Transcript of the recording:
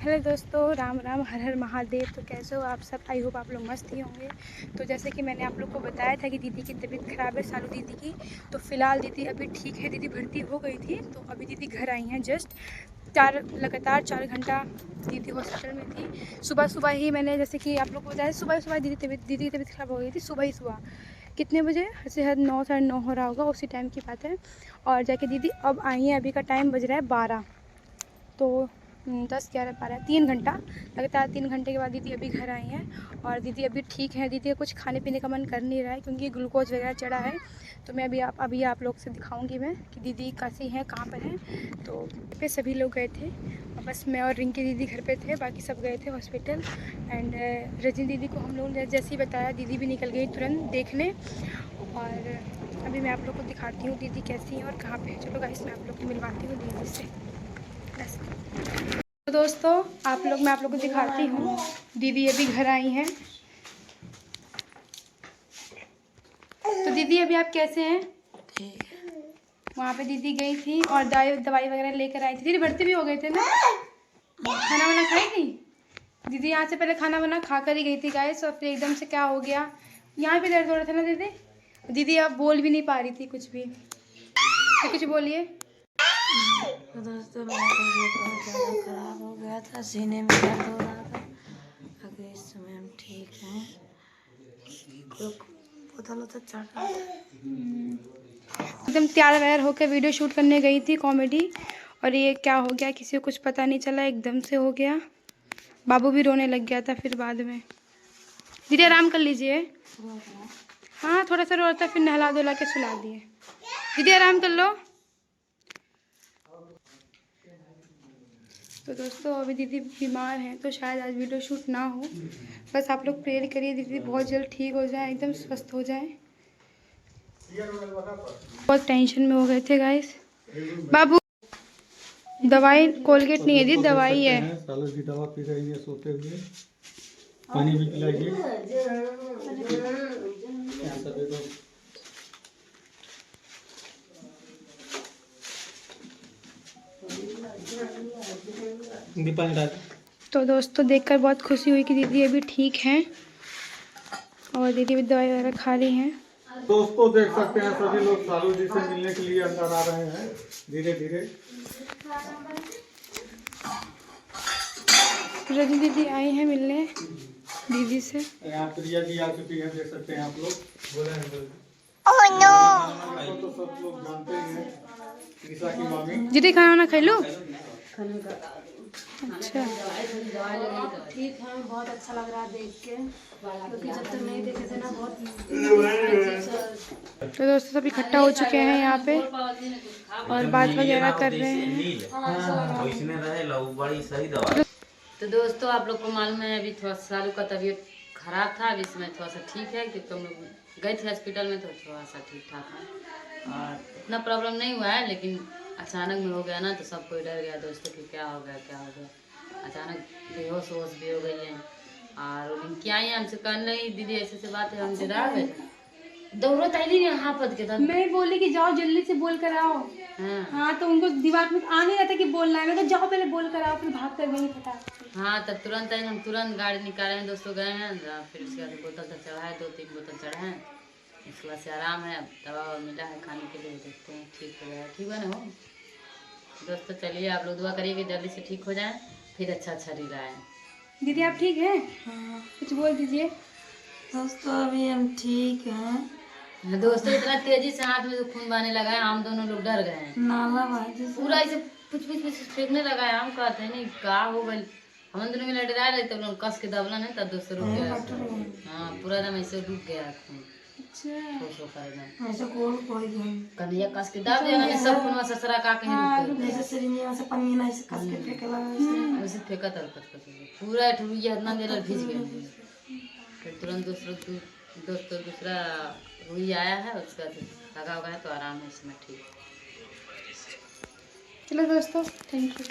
Hello दोस्तों, राम राम, हर हर महादेव। तो कैसे हो आप सब? आई होप आप लोग मस्त ही होंगे। तो जैसे कि मैंने आप लोग को बताया था कि दीदी की तबीयत ख़राब है, सालू दीदी की। तो फ़िलहाल दीदी अभी ठीक है। दीदी भर्ती हो गई थी, तो अभी दीदी घर आई हैं। जस्ट लगातार 4 घंटा दीदी हॉस्पिटल में थी। सुबह सुबह ही मैंने, जैसे कि आप लोग को बताया, सुबह सुबह दीदी की तबीयत ख़राब हो गई थी। सुबह ही सुबह कितने बजे, हद से हद 9 साढ़े 9 हो रहा होगा, उसी टाइम की बात है। और जाके दीदी अब आई हैं। अभी का टाइम बज रहा है 12। तो 10 11 12 3 घंटा, लगातार 3 घंटे के बाद दीदी अभी घर आई हैं। और दीदी अभी ठीक है। दीदी का कुछ खाने पीने का मन कर नहीं रहा है, क्योंकि ग्लूकोज वगैरह चढ़ा है। तो मैं अभी आप लोग से दिखाऊंगी मैं कि दीदी कैसी हैं, कहाँ पर हैं। तो पे सभी लोग गए थे, और बस मैं और रिंकी दीदी घर पे थे, बाकी सब गए थे हॉस्पिटल। एंड रजनी दीदी को हम लोग ने जैसे ही बताया, दीदी भी निकल गई तुरंत देखने। और अभी मैं आप लोग को दिखाती हूँ दीदी कैसी हैं और कहाँ पे है। चलो गाइस, मैं आप लोग को मिलवाती हूँ दीदी से। तो दोस्तों, मैं आप लोग को दिखाती हूँ, दीदी अभी घर आई हैं। तो दीदी अभी आप कैसे हैं? ठीक है। वहाँ पे दीदी गई थी और दवाई वगैरह लेकर आई थी। दीदी भर्ती भी हो गए थे ना? खाना वाना खाई थी दीदी? यहाँ से पहले खाना वाना खा कर ही गई थी गाइस, और फिर एकदम से क्या हो गया, यहाँ पे दर्द हो रहा था ना दीदी? दीदी आप बोल भी नहीं पा रही थी कुछ भी, तो कुछ बोलिए। तो दोस्तों, मेरा तबीयत बहुत ज़्यादा ख़राब हो गया था, सीने में दर्द हो रहा था। अभी इस समय हम ठीक हैं। बोतल उतल चढ़ रहा था। एकदम तैयार वैयार होकर वीडियो शूट करने गई थी, कॉमेडी। और ये क्या हो गया, किसी को कुछ पता नहीं चला, एकदम से हो गया। बाबू भी रोने लग गया था फिर बाद में। दीदी आराम कर लीजिए। हाँ, थोड़ा सा रो रहा था, फिर नहला धुला के सुला दिए। दीदी आराम कर लो। तो दोस्तों, अभी दीदी बीमार हैं, तो शायद आज वीडियो शूट ना हो। बस आप लोग प्रेयर करिए दीदी बहुत जल्द ठीक हो जाए, एकदम स्वस्थ हो जाए। बहुत टेंशन में हो गए थे गाइस। बाबू, दवाई कोलगेट नहीं है दी, दवाई है। सालों की दवा पी रही है सोते हुए। पानी भी पिलाइए। तो दोस्तों, देखकर बहुत खुशी हुई कि दीदी अभी ठीक हैं, और दीदी भी दवाई वगैरह खा रही हैं। दोस्तों, देख सकते हैं सभी लोग सालू जी से मिलने के लिए अंदर आ रहे हैं धीरे धीरे। रजनी दीदी आई हैं मिलने दीदी से। यहाँ प्रिया जी आ चुकी है, देख सकते हैं आप लोग। तो सब लोग जानते ही हैं, त्रिशा की मामी। दीदी खाना वाना खा लो। अच्छा, ठीक है, बहुत अच्छा लग रहा है देख के, क्योंकि जब तक नहीं देखे थे ना बहुत। तो दोस्तों, सब इकट्ठा हो चुके हैं यहाँ पे और बात वगैरह कर रहे हैं। तो दोस्तों, आप लोग को मालूम है, अभी थोड़ा सालू का तबीयत खराब था, अभी इसमें थोड़ा सा ठीक है, क्योंकि हम लोग गए थे हॉस्पिटल में, तो थोड़ा सा ठीक ठाक है और इतना प्रॉब्लम नहीं हुआ है। लेकिन अचानक में हो गया ना, तो सब कोई डर गया दोस्तों कि क्या हो गया क्या हो गया। अचानक बेहोश वोश भी हो गई है। और क्या है, हमसे कहने लगी दीदी ऐसे से बात है, हम डरा गए, दौड़ो तैली यहाँ पद के था। मैं बोली कि जाओ जल्दी से बोल कर आओ। हाँ, तो उनको दिमाग में आ नहीं रहा था कि बोलना है। मैं कहा जाओ पहले बोल कर आओ, फिर भाग कर गई फटाक। हाँ, तब तुरंत हम तुरंत गाड़ी निकाले हैं दोस्तों, गए हैं। फिर उसके बाद बोतल तक चढ़ा है, 2-3 बोतल चढ़ा है। इसके बाद से आराम है, अब दवा मिला है खाने के लिए, देखते हैं ठीक हो जाए। ठीक है ना हो दोस्तों? चलिए, आप लोग दुआ करिए कि जल्दी से ठीक हो जाए, फिर अच्छा शरीर आए। दीदी आप ठीक हैं? हाँ कुछ बोल दीजिए। दोस्तों, अभी हम ठीक हैं। दोस्तों, इतना तेजी से हाथ में तो खून बहने लगा है, हम दोनों लोग डर गए हैं। नाला भाई पूरा ऐसे कुछ फेंकने लगा है। हम कहते हैं नहीं का हो गई, हम दोनों में डरा रहे, तब लोग कस के दबलन है, तब दोस्तों रुक गया। हाँ, पूरा एकदम ऐसे रुक गया खून। ऐसे कोई कन्हैया कस के दब दिया ना, सब खून ससरा का कहीं रुक गया। जैसे सिरिंज से पानी ना ऐसे कस के फेंके लगा, वैसे फेंका तलकत पूरा ठुरिया इतना देर भीज गया। फिर तुरंत दूसरा रुई आया है, उसका लगा हुआ है, तो आराम है इसमें, ठीक। चलो दोस्तों, थैंक यू।